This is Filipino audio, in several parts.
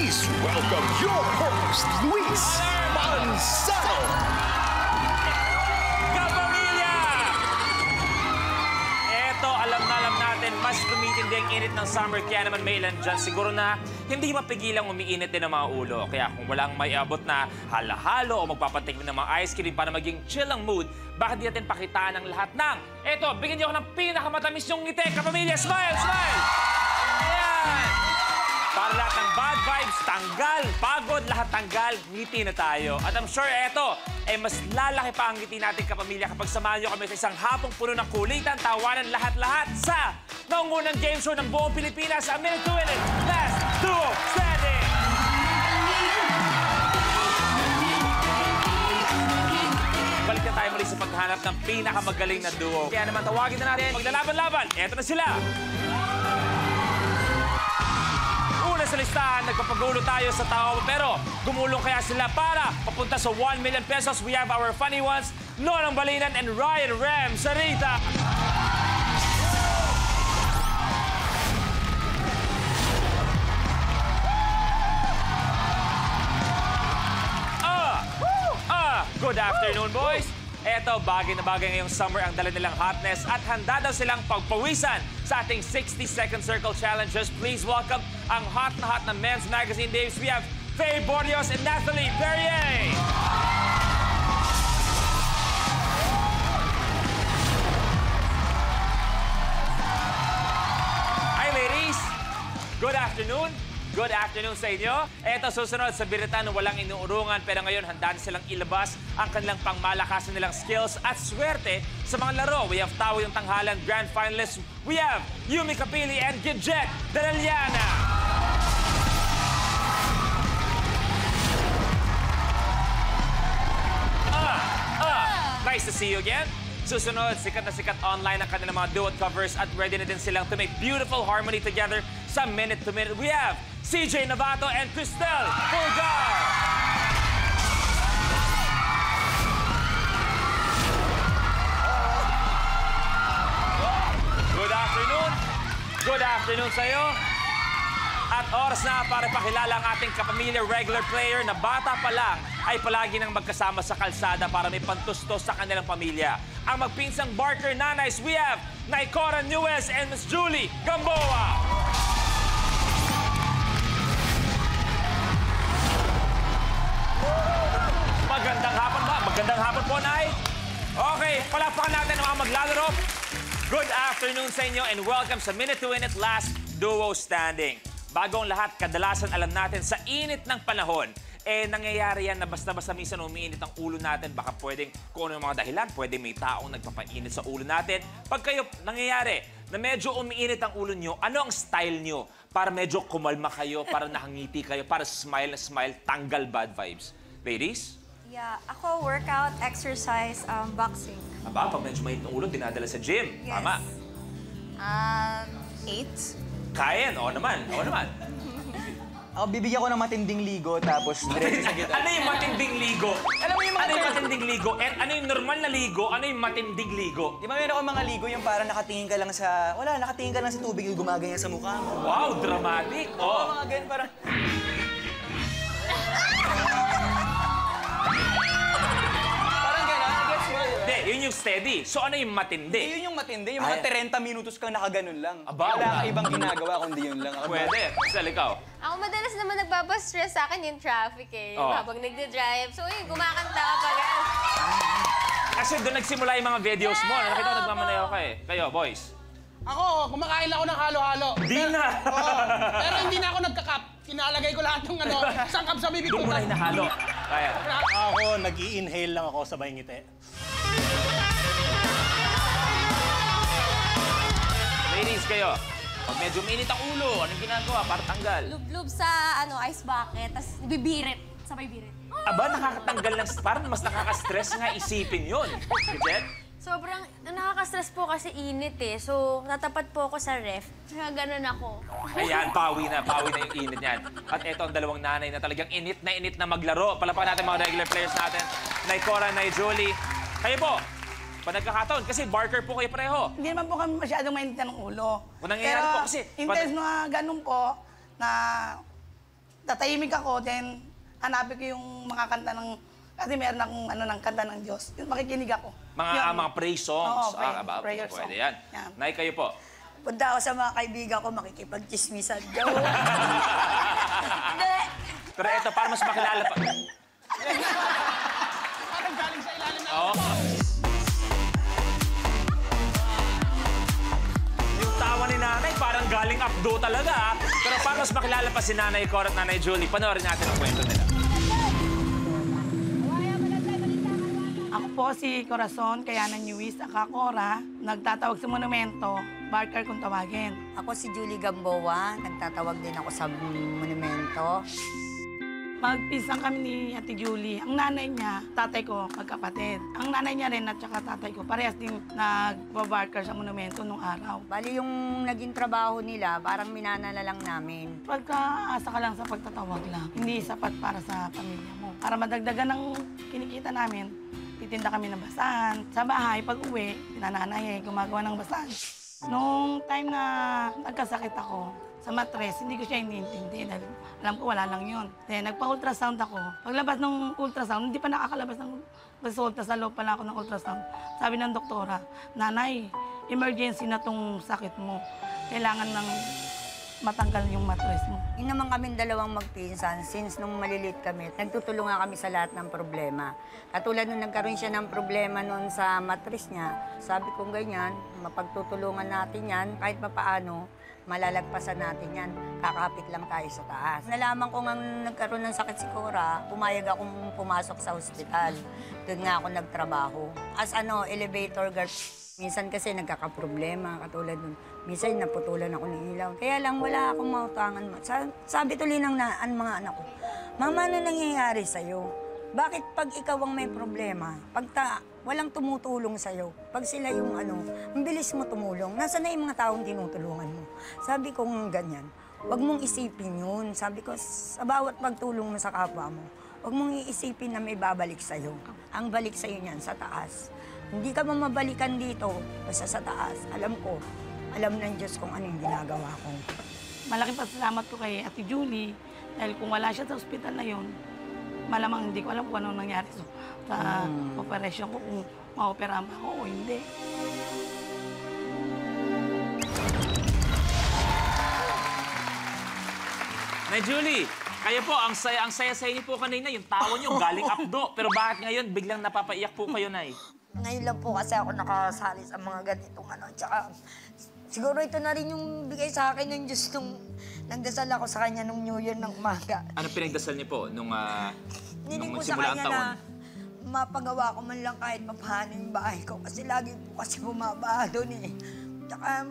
Please welcome your host, Luis Manzano. Kapamilya! Eto, alam natin, mas tumitindi ang init ng summer. Kaya naman may ilan dyan, siguro na hindi mapigilang umiinit din ang mga ulo. Kaya kung walang may abot na halo-halo o magpapatikmin ng mga ice cream para maging chill ang mood, bakit di natin pakitaan ang lahat ng... Eto, bigyan niyo ako ng pinakamatamis yung ngiti. Kapamilya, smile, smile! Ayan! Para lahat ng bad vibes, tanggal, pagod, lahat tanggal, ngiti na tayo. At I'm sure eto, mas lalaki pa ang ngiti natin kapamilya kapag samahan nyo kami sa isang hapong puno ng kulitan, tawanan lahat-lahat sa naungunang game show ng buong Pilipinas, ang Minute to Win It, Last Duo Standing! Balik na tayo muli sa paghanap ng pinakamagaling na duo. Kaya naman tawagin na natin, maglalaban-laban, eto na sila! Sa listahan, nagpapagulo tayo sa tao, pero gumulong kaya sila para papunta sa 1 million pesos. We have our funny ones, Nonong Balinan and Ryan Rem Sarita. Good afternoon, boys. Eto, bagay na bagay ngayong summer ang dala nilang hotness at handa daw silang pagpawisan sa ating 60-second circle challenges. Please welcome ang hot na hot na men's magazine days. We have Faye Bordios and Nathalie Perrier. Hi, ladies. Good afternoon. Good afternoon sa inyo. Eto, susunod sa biritan walang inuurungan pero ngayon handa na silang ilabas ang kanilang pangmalakasan nilang skills at swerte sa mga laro. We have Tawi yung Tanghalan Grand Finalists. We have Yumi Kapili and Gidget Daraliana. Nice to see you again. Susunod, sikat na sikat online ang kanilang mga duet covers at ready na din silang to make beautiful harmony together sa Minute to Minute. We have CJ Navato and Cristel Pulgar. Good afternoon. Good afternoon sa iyo. At oras na para pakilala ang ating kapamilya regular player na bata pa lang ay palagi nang magkasama sa kalsada para may pantustos sa kanilang pamilya. Ang magpinsang Barker Nanays, we have Naikora Nuez and Miss Julie Gamboa. Magandang hapon ba? Magandang hapon po, Nay. Okay, palakpakan natin ang mga maglalaro. Good afternoon sa inyo and welcome sa Minute to Win It Last Duo Standing. Bago ang lahat, kadalasan alam natin sa init ng panahon, nangyayari yan na basta-basta minsan umiinit ang ulo natin. Baka pwedeng, kung ano yung mga dahilan, pwedeng may taong nagpapainit sa ulo natin. Pag kayo nangyayari na medyo umiinit ang ulo nyo, ano ang style nyo? Para medyo kumalma kayo, para nakangiti kayo, para smile na smile, tanggal bad vibes. Ladies? Yeah, ako workout, exercise, boxing. Aba, pag medyo mainit ang ulo, dinadala sa gym. Yes. Tama. 8. Kaya, oo naman, oo naman. Ako, bibigyan ko ng matinding ligo, tapos diretso sa gitna. Ano yung matinding ligo? Alam mo yung mga ano yung matinding ligo? At ano yung normal na ligo? Ano yung matinding ligo? Di ba meron akong mga ligo yung parang nakatingin ka lang sa... Wala, nakatingin ka lang sa tubig yung gumaganyan sa mukha mo. Wow, dramatic! Oo, mga ganyan, parang... Parang gano'n, gets mo, di ba? Hindi, yun yung steady. So ano yung matindi? Yun yung matindi, yung mga 30 minutos kang nakaganon lang. Aba, wala kang ibang ginagawa kundi yun lang. Pwede. Sal, ikaw. Ako madalas naman nagpapastress sa akin yung traffic eh. Oh. Habang nagde-drive. So yun, kumakanta ka pa. Kasi doon nagsimula yung mga videos mo. Nakita ko nagmamanayaw ka eh. Kayo, boys. Ako, kumakain ako ng halo-halo. Di na! Oo. Pero hindi na ako nagka-cup. Kinalagay ko lahat ng isang cup sa bibig ko. Doon mo na hinahalo. Kaya. Ako, nag-i-inhale lang ako sabay ngiti. Ladies, kayo. Pag medyo mainit ang ulo, anong ginagawa para tanggal? Lub-lub sa ice bucket, tapos bibirit. Sabay birit. Aba, nakakatanggal ng... Parang mas nakaka-stress nga isipin yun. Gidget? Sobrang nakaka-stress po kasi init eh. So, natapat po ako sa ref. Kaya ganun ako. Ayan, pawi na yung init niyan. At eto ang dalawang nanay na talagang init na maglaro. Palapakan natin mga regular players natin. Naikora, Nay Julie. Kayo po, pa nagkakataon, kasi Barker po kayo pareho. Hindi naman po kami masyadong mainit ng ulo. Kung nangyayari po kasi... intense na ganun po, na tatahimik ako, then hanapin ko yung mga kanta ng, kasi meron akong ng kanta ng Diyos. Yung makikinig ako. Mga praise songs. Oo, prayer song. Pwede yan. Yan. Nay, kayo po. Punta ako sa mga kaibigan ko, makikipagchismisan. Joke. Hindi. Pero eto, para mas makilala pa. Parang galing sa ilalim na. Oo. Yung tawa ni nanay, parang galing updo talaga. Pero para mas makilala pa si Nanay Cor at Nanay Julie, panoorin natin ang kwento nila. Ako po si Corazon, Kayanan Lewis, Akakora, nagtatawag sa monumento, Barker kung tawagin. Ako si Julie Gamboa, nagtatawag din ako sa monumento. Magpisang kami ni Ate Julie. Ang nanay niya, tatay ko, magkapatid. Ang nanay niya rin at saka tatay ko, parehas din nagbabarker sa monumento nung araw. Bali yung naging trabaho nila, parang minana na lang namin. Pagkaasa ka lang sa pagtatawag lang, hindi sapat para sa pamilya mo. Para madagdagan ng kinikita namin, titinda kami ng basahan. Sa bahay, pag uwi, pinananay gumagawa ng basahan. Nung time na nagkasakit ako, sa matres, hindi ko siya iniintindi dahil alam ko wala lang yun. Then nagpa-ultrasound ako. Paglabas ng ultrasound, hindi pa nakakalabas ng resulta, sa loob pala ako ng ultrasound. Sabi ng doktora, Nanay, emergency na tong sakit mo. Kailangan ng matanggal yung matres mo. Yun naman kami dalawang magpinsan, since nung malilit kami, nagtutulungan kami sa lahat ng problema. Katulad nung nagkaroon siya ng problema noon sa matres niya, sabi ko ganyan, mapagtutulungan natin yan, kahit papaano, malalagpasan natin yan. Kakapit lang tayo sa taas. Nalaman ko nga nagkaroon ng sakit si Cora, pumayag akong pumasok sa ospital. Doon nga ako nagtrabaho. As elevator girl. Minsan kasi nagkakaproblema, katulad nun. Minsan naputulan ako ng ilaw. Kaya lang wala akong mautangan. Sabi tuloy ng mga anak ko, Mama, ano nangyayari sa'yo? Bakit pag ikaw ang may problema, walang tumutulong sa'yo, pag sila yung ang bilis mo tumulong, nasa na yung mga taong tinutulungan mo? Sabi ko ganyan, wag mong isipin yun. Sabi ko, sa bawat pagtulong mo sa kapwa mo, wag mong iisipin na may babalik sa'yo. Ang balik sa'yo niyan, sa taas. Hindi ka mamabalikan dito, basta sa taas. Alam ng Diyos kung ano yung ginagawa ko. Malaking pasalamat ko kay Ate Julie dahil kung wala siya sa ospital na yun, malamang hindi ko alam kung anong nangyari sa operasyon ko, kung ma-operahan ba ako o hindi. Nay Julie, kayo po, ang saya sa inyo po kanina, yung tawa niyo galing updo. Pero bakit ngayon biglang napapaiyak po kayo, Nay? Ngayon lang po kasi ako nakasali sa mga ganitong Tsaka siguro ito na rin yung bigay sa akin ng Diyos nung nagdasal ako sa kanya nung New Year ng umaga. Ano pinagdasal niyo po nung Ninig ko sa simula ang kanya taon? na mapagawa ko man lang kahit papaano yung bahay ko. Kasi lagi po kasi bumaba doon eh. Tsaka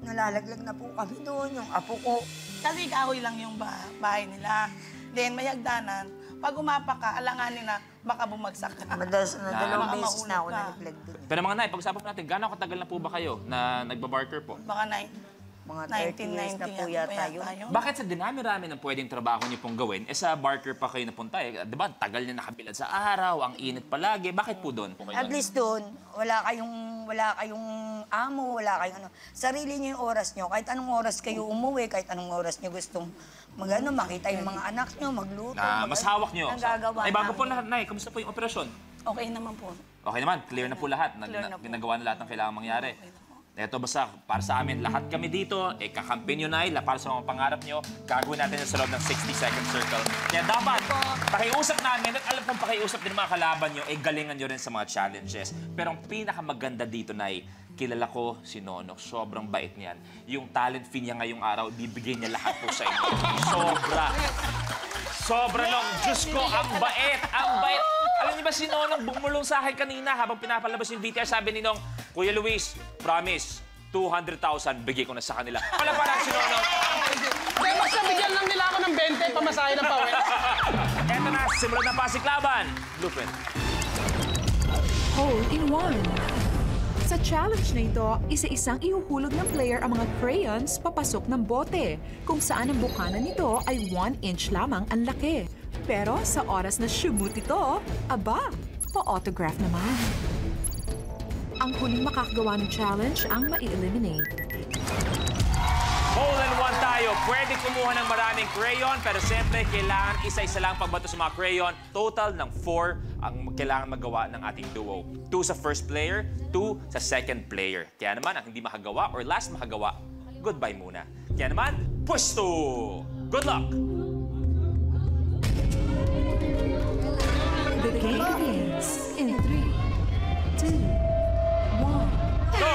nalalaglag na po kami doon, yung apo ko. Kasi kahoy lang yung bahay nila. Then may hagdanan. Pag umapa ka, alanganin na baka bumagsak ka. Madalas na dalawang Baka beses na ako mahulog ka. nalaglag doon. Pero mga Nay, pag-usapan natin, gano'ng katagal na po ba kayo na nagbabarker po? Baka Mga 30 years na po yata yun. Bakit sa dinami-rami ng pwedeng trabaho niyo pong gawin, sa barker pa kayo napunta eh? Di ba, tagal niya nakabilad sa araw, ang init palagi. Bakit po doon? At least doon, wala kayong amo, wala kayong Sarili niyo yung oras niyo. Kahit anong oras kayo umuwi, kahit anong oras niyo gustong makita yung mga anak niyo, magluto. Mas hawak niyo. Nagagawa Ay, bago po namin. lahat, Nay, kamusta po yung operasyon? Okay naman po. Okay naman, clear na po lahat. Clear na po. Ginagawa na lahat ng kailangan mangyari. Eto basta, para sa amin, lahat kami dito, kakampi nyo na para sa mga pangarap nyo, gagawin natin sa loob ng 60-second circle. Kaya dapat, pakiusap namin, at alam kong pakiusap din mga kalaban nyo, galingan nyo rin sa mga challenges. Pero ang pinakamaganda dito, Nay, kilala ko si Nonok, sobrang bait niyan. Yung talent fee niya ngayong araw, bibigay niya lahat po sa inyo. Sobra lang. Diyos ko, ang bait, ang bait. Alam niyo ba si Nonong bumulong sa akin kanina habang pinapalabas yung VTR, sabi ni Nong, Kuya Luis, promise, 200,000 bigay ko na sa kanila. Wala pa lang si Nonong. Kaya basta bigyan lang nila ako ng 20, pamasahe ng pawe. Eto na, simulan na Pasiklaban. Blueprint. Hole in one. Sa challenge na ito, isa-isang ihuhulog ng player ang mga crayons papasok ng bote, kung saan ang bukana nito ay 1 inch lamang ang laki. Pero sa oras na shoot ito, aba, pa-autograph naman. Ang huling makakagawa ng challenge ang mai-eliminate. Hole in one tayo. tayo. Pwede kumuha ng maraming crayon, pero siyempre, kailangan isa-isa lang pagbato sa mga crayon. Total ng 4 ang kailangan magawa ng ating duo. 2 sa first player, 2 sa second player. Kaya naman, ang hindi makagawa or last makagawa, goodbye muna. Kaya naman, pwesto! Good luck! The game begins in 3, 2, 1. Go!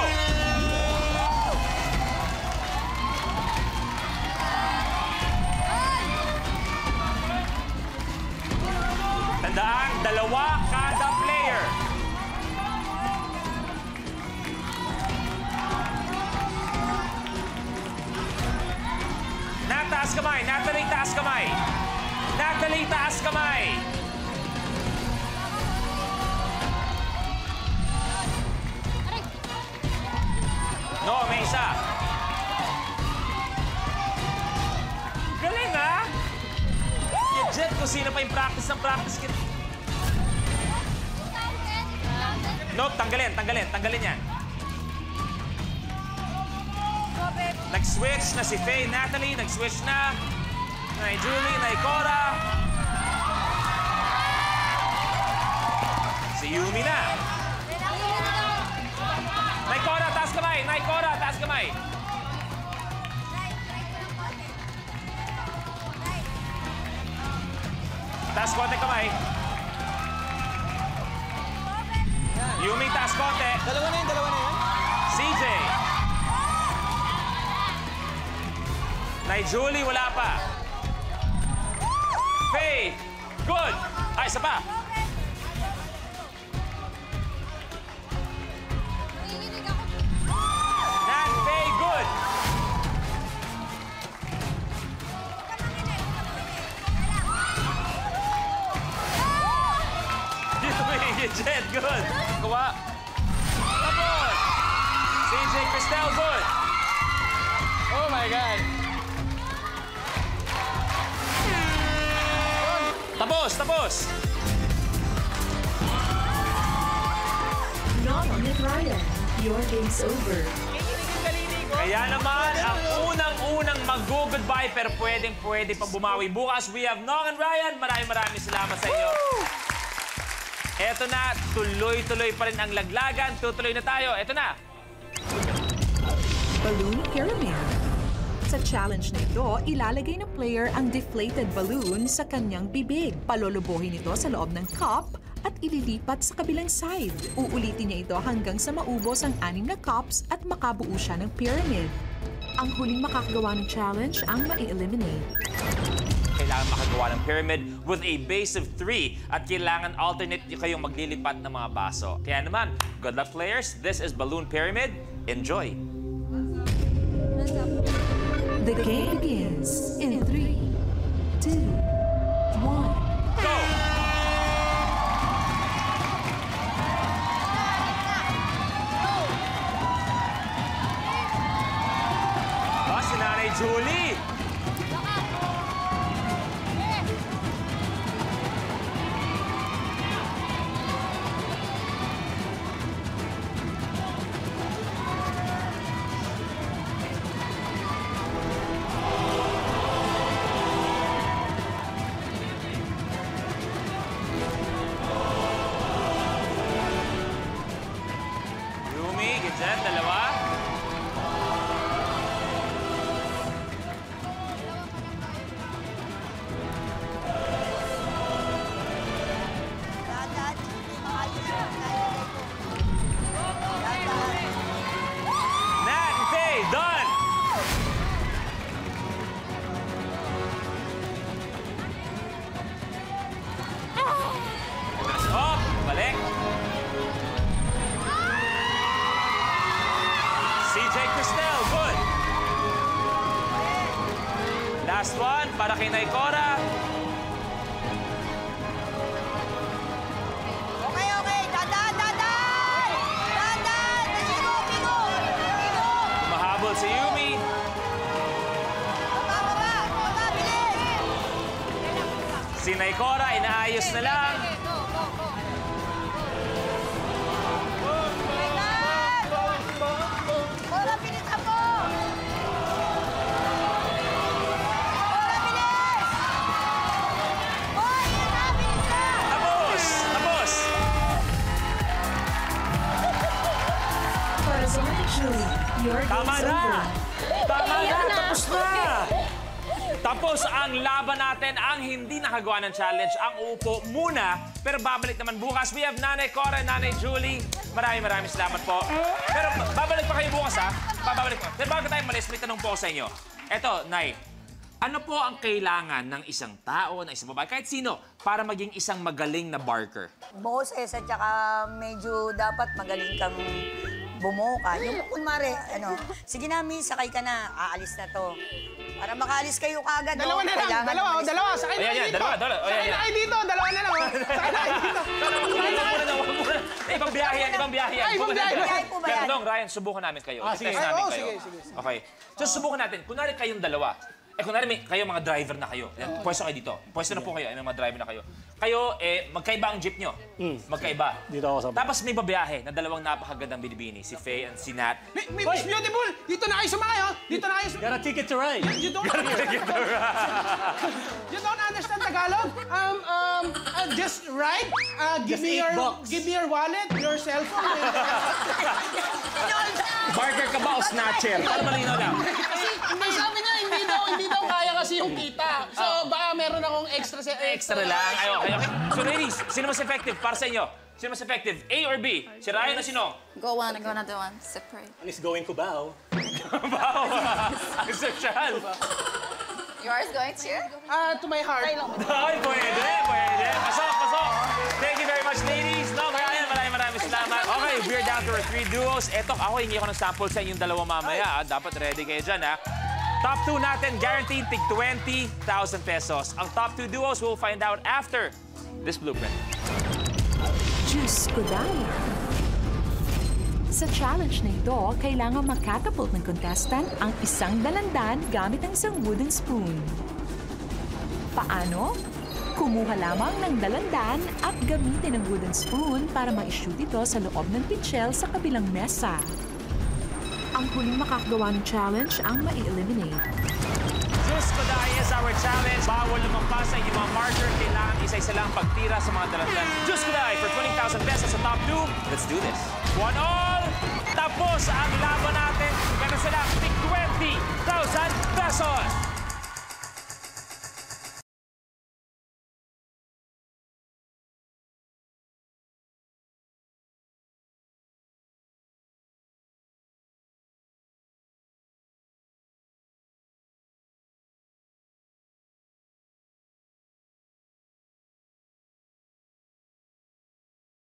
Tandaan, 2 kada player. Taas kamay. Natalie, taas kamay. Natalie, taas kamay. No, may isa. Galing, ha? Jet, kung sino pa yung practice ng practice. Nope, tanggalin yan. Nag-switch na si Faye, Natalie, nag-switch na. Julie, Cora. Si Yumi na. Cora, taas kamay. Cora, taas kamay. Taas konti kamay. Yumi, taas konti. Dalawa na yun. CJ. Julie, wala pa. Faith, good. Ay, isa pa. Nat, Faye, good. Jet, good. Kuha. Tapos. CJ Cristel, good. Oh my God. Tapos. Not on it, Ryan. Your game's over. Kaya naman, ang unang-unang mag-goodbye pero pwede pa bumawi. Bukas, we have Nong and Ryan. Maraming salamat sa inyo. Eto na, tuloy-tuloy pa rin ang laglagan. Tutuloy na tayo. Eto na. Balloon Pyramid. Sa challenge na ito, ilalagay ng player ang deflated balloon sa kanyang bibig. Palolobohin ito sa loob ng cup at ililipat sa kabilang side. Uulitin niya ito hanggang sa maubos ang 6 na cups at makabuo siya ng pyramid. Ang huling makakagawa ng challenge ang mai-eliminate. Kailangan makagawa ng pyramid with a base of 3 at kailangan alternate kayong maglilipat ng mga baso. Kaya naman, good luck players. This is Balloon Pyramid. Enjoy! The game begins in 3, 2, 1. Go! Si Nanay Julie! Jet, dalawa. Nat, Faye, done. Stop, balik. CJ Cristel, good. Last one, para kay Cora. Okay. Dadan! Bigo! Mahabol si Yumi. Baba, bilis! Si Cora, inaayos na lang. Cora, bilisan mo! Tama na! Tama na! Tapos na! Tapos ang laban natin, ang hindi nakagawa ng challenge, ang uupo muna. Pero babalik naman bukas. We have Nanay Cora, Nanay Julie. Maraming salamat po. Pero babalik pa kayo bukas, ha? Babalik pa. Pero bago tayo malis, may tanong po sa inyo. Eto, Nay. Ano po ang kailangan ng isang tao, ng isang babae, kahit sino, para maging isang magaling na barker? Boses at saka medyo dapat magaling kang bumuka. Yung kunwari, sige na, miss, sakay ka na, aalis na to. Para makaalis kayo kagad. Dalawa na lang, kailangan dalawa. umalis. Sakay na Ayan, kayo dito. dalawa. Sakay na kayo dito, dalawa na lang. Sakay na kayo dito. Ibang biyahe yan, ibang biyahe yan. Ay, ibang biyahe. Biyahe po ba yan? Pero Ryan, subukan namin kayo. sige. Test namin Oo, kayo. sige. Okay. So, subukan natin. Kunwari kayong dalawa. Kunwari kayo mga driver na kayo. Pwesto kayo dito. Pwesto na po kayo. May mga driver na kayo. Kayo, magkaiba ang jeep nyo. Magkaiba. Dito ako sa... Tapos may babiyahe na dalawang napakagandang binibini. Si Faye and si Nat. Miss Beautiful, dito na kayo sumakay, ha? Dito na kayo sumakay. Got a ticket to ride. You don't understand Tagalog? Just ride. Give Just me your wallet, your cell phone. Barker ka ba o snatcher? Para malino lang. May sabi niya, hindi daw kaya kasi yung kita. So baka meron akong extra Extra lang. Ay, okay. So ladies, sino mas effective para sa inyo? Sino mas effective? A or B? Si Ryan o si Nong? Go one, go another one. Separate. One is going Cubao. Wow! Ang social. Yours going to? To my heart. Ay, pwede. Pasok. Thank you very much, ladies. No, Ryan, maraming salamat. Okay, we're down to our 3 duos. Eto, ako hingi ako ng sample sa inyong dalawa mamaya. Dapat ready kayo dyan, ha? Top 2 natin, guaranteed tig 20,000 pesos. Ang top 2 duos we'll find out after this blueprint. Diyos ko dahil. Sa challenge na ito, kailangan makatapult ng contestant ang isang dalandan gamit ang isang wooden spoon. Paano? Kumuha lamang ng dalandan at gamitin ang wooden spoon para ma-shoot ito sa loob ng pitchel sa kabilang mesa. Ang huling makakagawa ng challenge ang ma-eliminate. Diyos ko dahil is our challenge. Bawal lumampas sa inyong mga marker. Kailangan isa-isa lang pagtira sa mga dalandan. Diyos ko dahil for 20,000 pesos sa top 2. Let's do this. 1-all. Tapos ang laban natin. Ganun sila, tig 20,000 pesos.